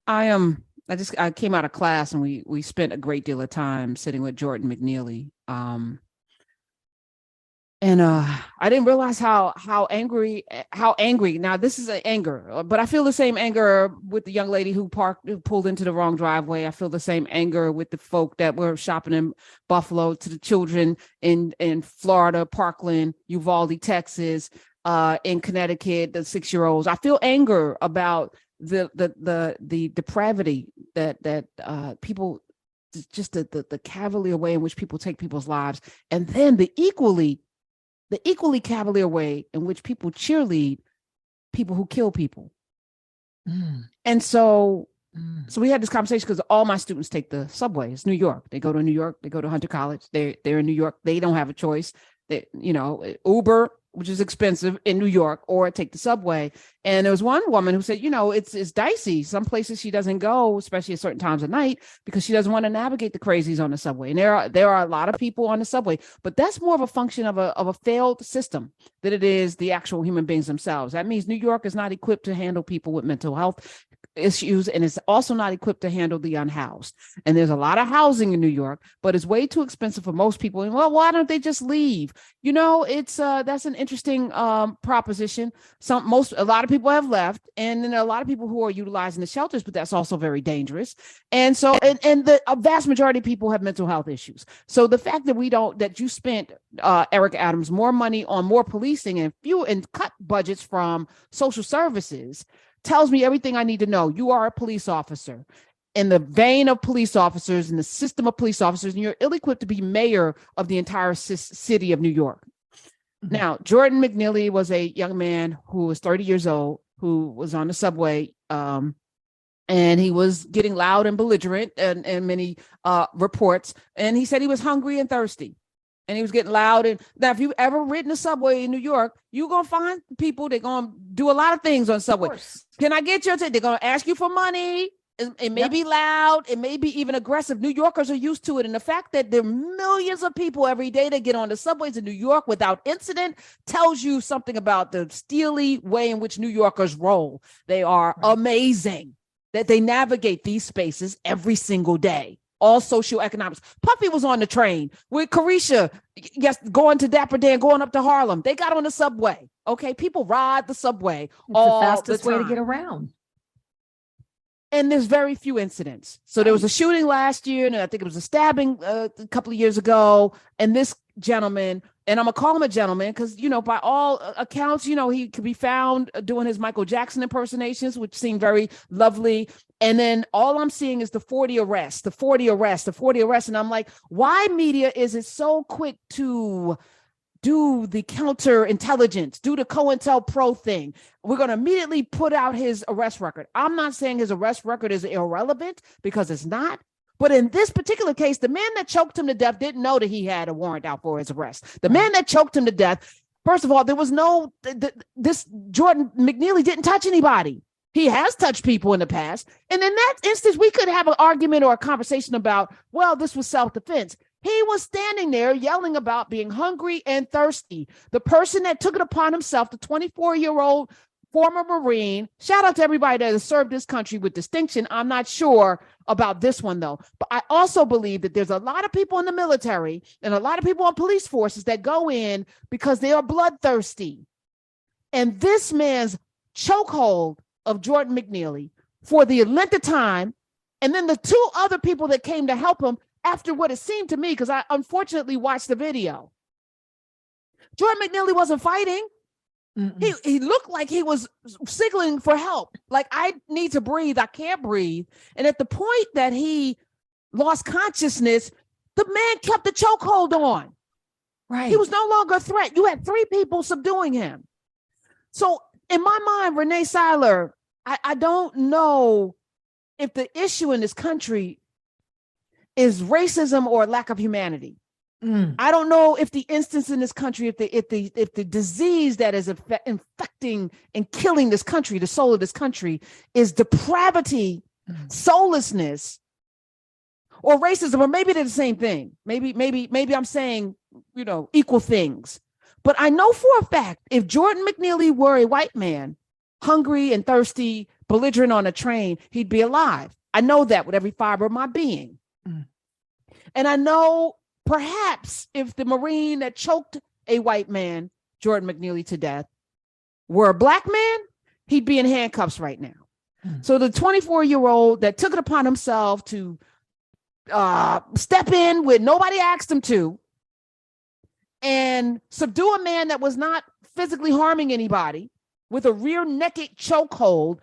I came out of class and we spent a great deal of time sitting with Jordan McNeely. And I didn't realize how angry. Now this is an anger, but I feel the same anger with the young lady who pulled into the wrong driveway. I feel the same anger with the folk that were shopping in Buffalo, to the children in Florida, Parkland, Uvalde, Texas, in Connecticut, the 6-year-olds. I feel anger about the depravity that people, just the cavalier way in which people take people's lives, and then the equally cavalier way in which people cheerlead people who kill people. And so we had this conversation because all my students take the subway. It's New York. They go to New York. They go to Hunter College. They're in New York. They don't have a choice. Uber, which is expensive in New York, or take the subway. And there was one woman who said, it's dicey. Some places she doesn't go, especially at certain times of night, because she doesn't want to navigate the crazies on the subway. And there are a lot of people on the subway, but that's more of a function of a failed system than it is the actual human beings themselves. That means New York is not equipped to handle people with mental health issues, and it's also not equipped to handle the unhoused. And there's a lot of housing in New York, but it's way too expensive for most people. And well, why don't they just leave? It's that's an interesting proposition. A lot of people have left, and then there are a lot of people who are utilizing the shelters, but that's also very dangerous. And so, and a vast majority of people have mental health issues. So the fact that you spent, Eric Adams, more money on more policing and cut budgets from social services tells me everything I need to know. You are a police officer in the vein of police officers, in the system of police officers, and you're ill-equipped to be mayor of the entire city of New York. Mm-hmm. Now, Jordan McNeely was a young man who was 30 years old, who was on the subway, and he was getting loud and belligerent and many reports. And he said he was hungry and thirsty. And he was getting loud. And now, if you've ever ridden a subway in New York, you're going to find people, they're going to do a lot of things on subway. Can I get your attention? They're going to ask you for money. It may be loud. It may be even aggressive. New Yorkers are used to it. And the fact that there are millions of people every day that get on the subways in New York without incident tells you something about the steely way in which New Yorkers roll. They are amazing that they navigate these spaces every single day. All socioeconomics. Puffy was on the train with Carisha, going to Dapper Dan, going up to Harlem. They got on the subway. Okay, people ride the subway. It's the fastest way to get around. And there's very few incidents. So there was a shooting last year, and I think it was a stabbing a couple of years ago. And this gentleman, and I'm gonna call him a gentleman because, by all accounts, he could be found doing his Michael Jackson impersonations, which seem very lovely. And then all I'm seeing is the 40 arrests. And I'm like, why media is it so quick to do the counterintelligence, do the COINTELPRO thing? We're going to immediately put out his arrest record. I'm not saying his arrest record is irrelevant, because it's not. But in this particular case, the man that choked him to death didn't know that he had a warrant out for his arrest. The man that choked him to death, first of all, there was this Jordan McNeely didn't touch anybody. He has touched people in the past. And in that instance, we could have an argument or a conversation about, well, this was self-defense. He was standing there yelling about being hungry and thirsty. The person that took it upon himself, the 24-year-old former Marine, shout out to everybody that has served this country with distinction. I'm not sure about this one, though. But I also believe that there's a lot of people in the military and a lot of people on police forces that go in because they are bloodthirsty. And this man's chokehold of Jordan McNeely for the length of time, and then the two other people that came to help him after what it seemed to me, because I unfortunately watched the video. Jordan McNeely wasn't fighting. He looked like he was signaling for help. Like, I need to breathe. I can't breathe. And at the point that he lost consciousness, the man kept the chokehold on. Right. He was no longer a threat. You had three people subduing him. So in my mind, Rene, Syler, I don't know if the issue in this country is racism or lack of humanity. I don't know if the instance in this country, if the disease that is infecting and killing this country, the soul of this country, is depravity, soullessness, or racism, or maybe they're the same thing. Maybe I'm saying, equal things. But I know for a fact, if Jordan McNeely were a white man, hungry and thirsty, belligerent on a train, he'd be alive. I know that with every fiber of my being. And I know perhaps if the Marine that choked a white man, Jordan McNeely, to death, were a black man, he'd be in handcuffs right now. So the 24-year-old that took it upon himself to step in when nobody asked him to and subdue a man that was not physically harming anybody with a rear naked chokehold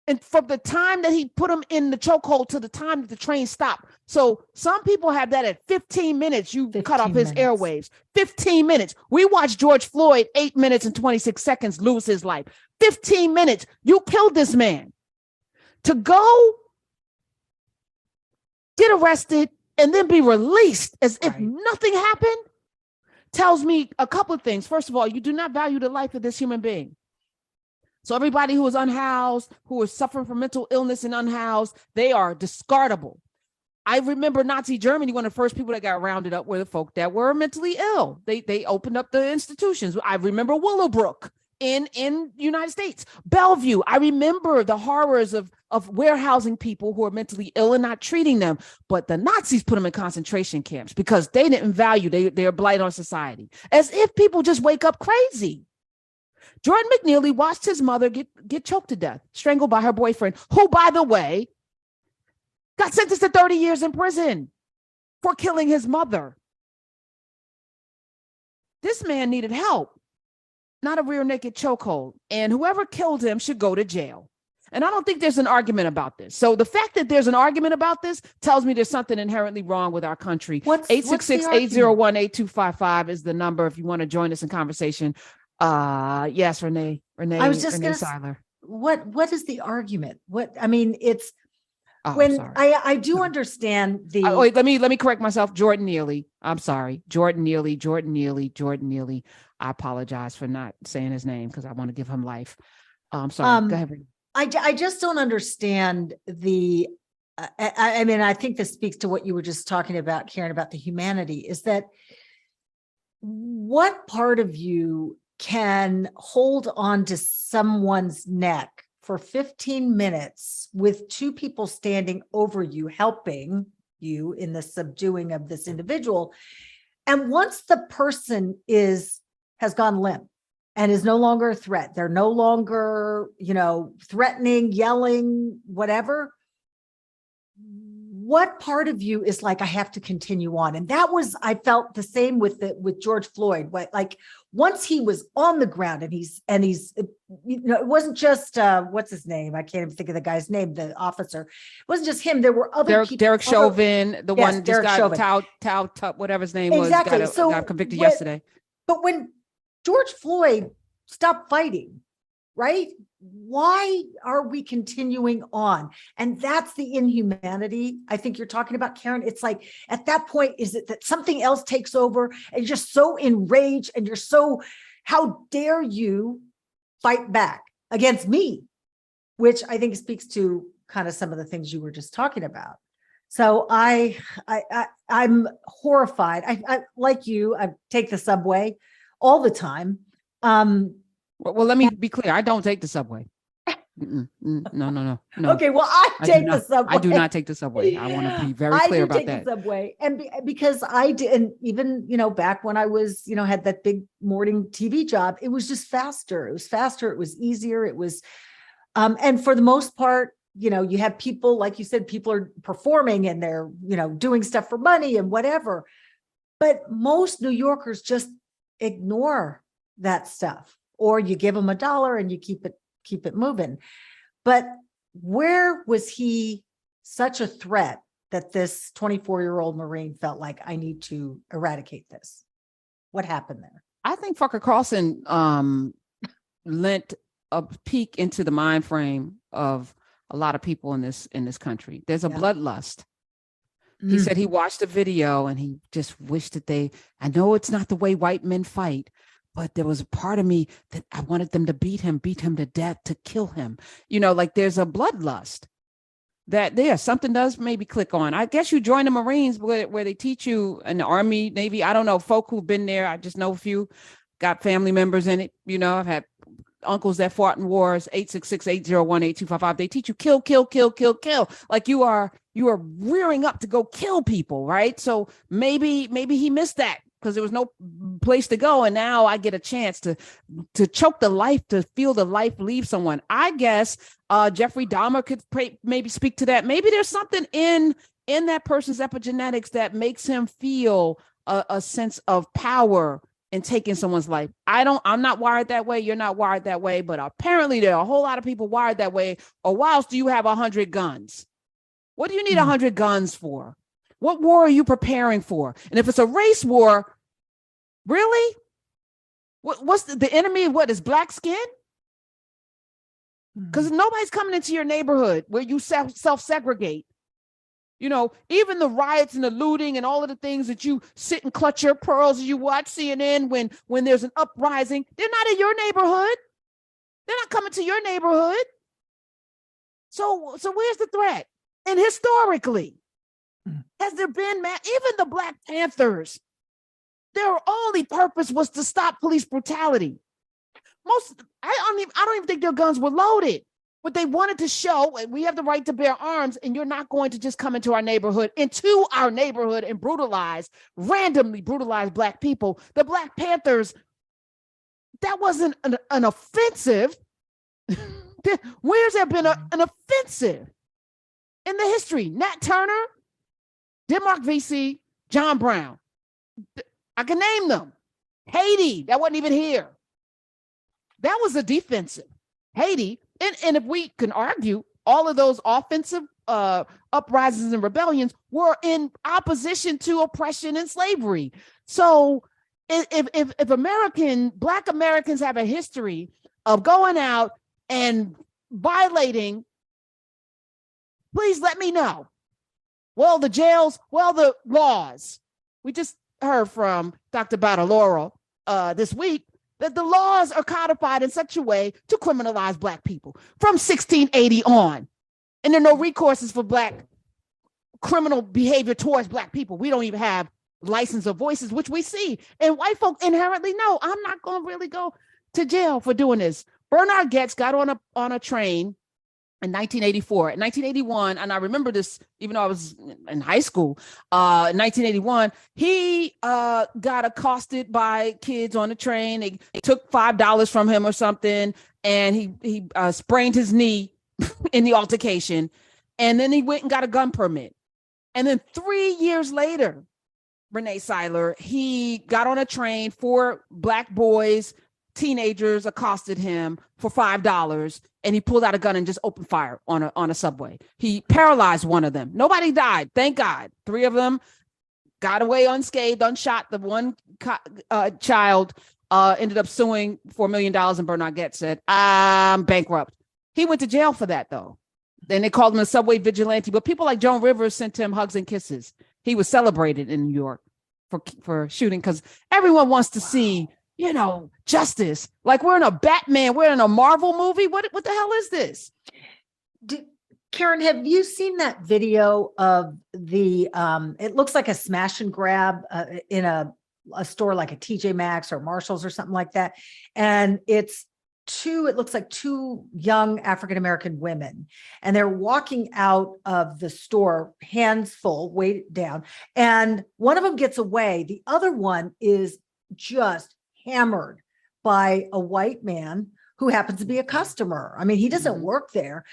and from the time that he put him in the chokehold to the time that the train stopped. So some people have that at 15 minutes. You cut off his airwaves. 15 minutes. We watched George Floyd 8 minutes and 26 seconds lose his life. 15 minutes. You killed this man. To go get arrested and then be released as if nothing happened tells me a couple of things. First of all, you do not value the life of this human being. So everybody who is unhoused, who is suffering from mental illness and unhoused, they are discardable. I remember Nazi Germany, one of the first people that got rounded up were the folk that were mentally ill. They opened up the institutions. I remember Willowbrook in the United States, Bellevue. I remember the horrors of warehousing people who are mentally ill and not treating them. But the Nazis put them in concentration camps because they didn't value their blight on society. As if people just wake up crazy. Jordan McNeely watched his mother get choked to death, strangled by her boyfriend, who, by the way, got sentenced to 30 years in prison for killing his mother. This man needed help, not a rear naked chokehold. And whoever killed him should go to jail. And I don't think there's an argument about this. So the fact that there's an argument about this tells me there's something inherently wrong with our country. 866-801-8255 is the number if you want to join us in conversation. Yes, Rene. I was just Rene gonna, Syler. What is the argument? It's when I do understand the. Wait, let me correct myself. Jordan Neely. I'm sorry, Jordan Neely. I apologize for not saying his name because I want to give him life. I'm sorry. Go ahead, Rene. I just don't understand the. I think this speaks to what you were just talking about, Karen, about the humanity. Is that what part of you can hold on to someone's neck for 15 minutes with two people standing over you, helping you in the subduing of this individual. And once the person has gone limp and is no longer a threat, they're no longer, threatening, yelling, whatever. What part of you is like, I have to continue on? And I felt the same with George Floyd. Like once he was on the ground and he's, it wasn't just, what's his name? I can't even think of the guy's name, the officer. It wasn't just him. There were other people. Derek Chauvin, one just Derek got Tao, whatever his name exactly. was, got convicted yesterday. But when George Floyd stopped fighting, right? Why are we continuing on? And that's the inhumanity I think you're talking about, Karen. It's like, at that point, is it that something else takes over and you're just so enraged and how dare you fight back against me? Which I think speaks to kind of some of the things you were just talking about. So I'm horrified. I like you, I take the subway all the time. Well, let me be clear. I don't take the subway. No. Okay, well, I take the subway. I do not take the subway. I want to be very clear about that. I do take the subway, and because I did, and even back when I was had that big morning TV job, it was just faster. It was faster. It was easier. It was, and for the most part, you have people, like you said, people are performing and they're doing stuff for money and whatever, but most New Yorkers just ignore that stuff. Or you give them $1 and you keep it moving. But where was he such a threat that this 24-year-old Marine felt like, I need to eradicate this? What happened there? I think Fucker Carlson lent a peek into the mind frame of a lot of people in this country. There's a bloodlust. He said he watched a video and he just wished that I know it's not the way white men fight, but there was a part of me that I wanted them to beat him to death, to kill him. Like there's a bloodlust that something does maybe click on. I guess you join the Marines where they teach you, in the Army, Navy, I don't know, folk who've been there. I just know a few, got family members in it. I've had uncles that fought in wars, 866-801-8255. They teach you kill, kill, kill, kill, kill. Like you are rearing up to go kill people, right? So maybe he missed that because there was no place to go. And now I get a chance to choke the life, to feel the life leave someone. I guess Jeffrey Dahmer could maybe speak to that. Maybe there's something in that person's epigenetics that makes him feel a sense of power in taking someone's life. I'm not wired that way. You're not wired that way, but apparently there are a whole lot of people wired that way. Or why else do you have 100 guns? What do you need 100 guns for? What war are you preparing for? And if it's a race war, really? What's the enemy? What is black skin? Because nobody's coming into your neighborhood where you self-segregate. You know, even the riots and the looting and all of the things that you sit and clutch your pearls as you watch CNN when there's an uprising, they're not in your neighborhood. They're not coming to your neighborhood. So where's the threat? And historically, has there been, even the Black Panthers, their only purpose was to stop police brutality. I don't even think their guns were loaded. But they wanted to show we have the right to bear arms, and you're not going to just come into our neighborhood and randomly brutalize Black people. The Black Panthers, that wasn't an offensive. Where's there been an offensive in the history? Nat Turner, Denmark VC, John Brown. I can name them. Haiti, that wasn't even here. That was a defensive. Haiti. And if we can argue, all of those offensive uprisings and rebellions were in opposition to oppression and slavery. So if Black Americans have a history of going out and violating, please let me know. Well, the jails, the laws. We just heard from Dr. Badaloro this week that the laws are codified in such a way to criminalize Black people from 1680 on. And there are no recourses for Black criminal behavior towards Black people. We don't even have license of voices, which we see. And white folk inherently know, I'm not going to really go to jail for doing this. Bernard Goetz got on a train in 1984. In 1981, and I remember this even though I was in high school, in 1981, he got accosted by kids on the train. They took $5 from him or something, and he sprained his knee in the altercation. And then he went and got a gun permit. And then 3 years later, Rene Syler, he got on a train, 4 Black boys, teenagers accosted him for $5, and he pulled out a gun and just opened fire on a subway. He paralyzed one of them. Nobody died, thank God. 3 of them got away unscathed, unshot. The one child ended up suing for $1 million, and Bernard Goetz said, I'm bankrupt. He went to jail for that, though. Then they called him a subway vigilante, but people like Joan Rivers sent him hugs and kisses. He was celebrated in New York for shooting, because everyone wants to see, justice. Like we're in a Batman, we're in a Marvel movie. What the hell is this? Karen, have you seen that video of the, it looks like a smash and grab in a store like a TJ Maxx or Marshall's or something like that. And it looks like 2 young African-American women, and they're walking out of the store, hands full, weight down. And one of them gets away. The other one is just hammered by a white man who happens to be a customer. I mean, he doesn't work there,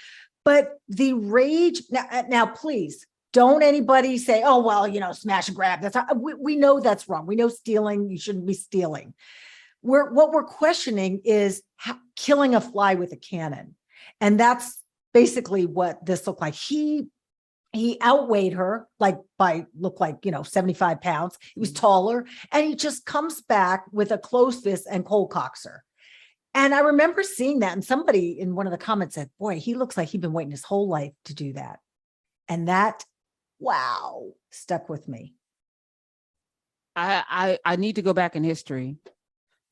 but the rage now, please don't anybody say, oh, well, smash and grab. That's we know that's wrong. We know stealing, you shouldn't be stealing. What we're questioning is killing a fly with a cannon. And that's basically what this looked like. He outweighed her looked like 75 pounds. He was taller, and he just comes back with a closed fist and cold cocks her. And I remember seeing that, and somebody in one of the comments said, boy, he looks like he'd been waiting his whole life to do that. And that, wow, stuck with me. I need to go back in history.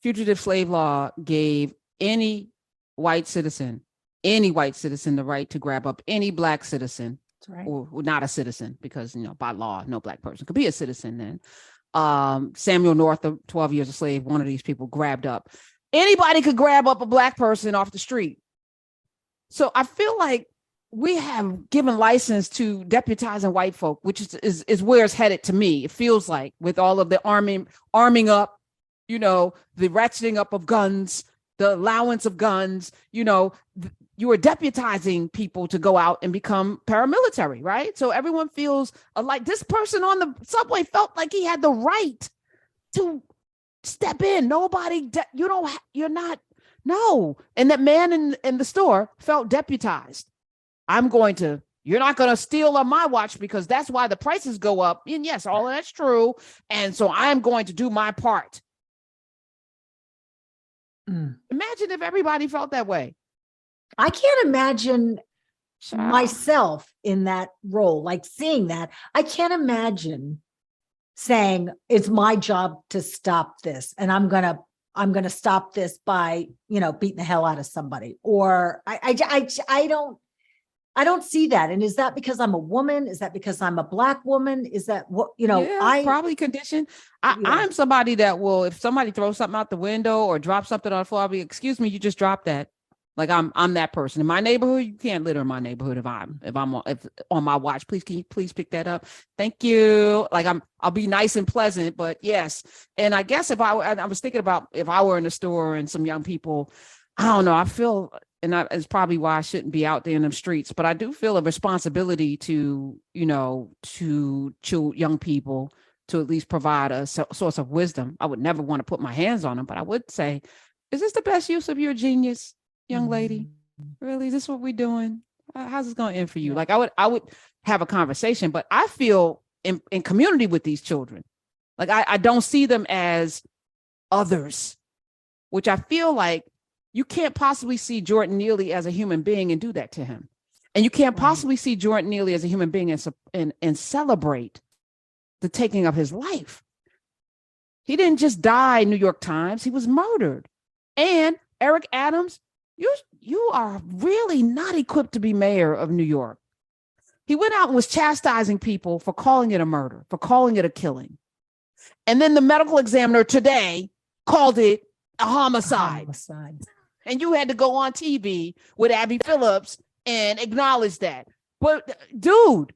Fugitive slave law gave any white citizen the right to grab up any Black citizen. That's right. Or not a citizen, because, by law, no Black person could be a citizen then. Samuel North, of 12 Years a Slave, one of these people grabbed up Anybody could grab up a black person off the street. So I feel like we have given license to deputizing white folk, which is where it's headed to me. It feels like, with all of the arming up, the ratcheting up of guns, the allowance of guns, you are deputizing people to go out and become paramilitary, right? So everyone feels like this person on the subway felt like he had the right to step in. Nobody, you're not, no. And that man in the store felt deputized. You're not going to steal on my watch because that's why the prices go up. And yes, all of that's true. And so I'm going to do my part. Imagine if everybody felt that way. I can't imagine myself in that role, like seeing that. I can't imagine saying it's my job to stop this, and I'm gonna stop this by beating the hell out of somebody. Or I don't see that. And is that because I'm a woman? Is that because I'm a black woman? Is that what probably conditioned. I'm somebody that will, if somebody throws something out the window or drops something on the floor, I'll be, excuse me, you just dropped that. Like I'm that person in my neighborhood. You can't litter in my neighborhood if I'm on my watch. Please, can you please pick that up? Thank you. Like I'll be nice and pleasant, but yes. And I guess I was thinking about if I were in the store and some young people, I don't know. I feel, and it's probably why I shouldn't be out there in the streets, but I do feel a responsibility to young people to at least provide a source of wisdom. I would never want to put my hands on them, but I would say, is this the best use of your genius, young lady? Really? Is this what we're doing? How's this going to end for you? Like I would have a conversation, but I feel in community with these children. Like I don't see them as others, which I feel like you can't possibly see Jordan Neely as a human being and do that to him. And you can't possibly see Jordan Neely as a human being and celebrate the taking of his life. He didn't just die, New York Times. He was murdered. And Eric Adams, you are really not equipped to be mayor of New York. He went out and was chastising people for calling it a murder, for calling it a killing. And then the medical examiner today called it a homicide. And you had to go on TV with Abby Phillips and acknowledge that. But dude,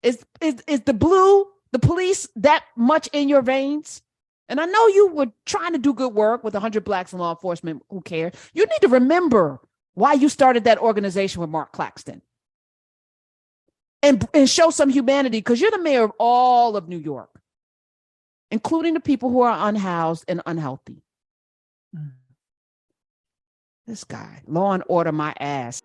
is the police that much in your veins? And I know you were trying to do good work with 100 Blacks in law enforcement who care. You need to remember why you started that organization with Mark Claxton. And show some humanity, because you're the mayor of all of New York, including the people who are unhoused and unhealthy. This guy, law and order my ass.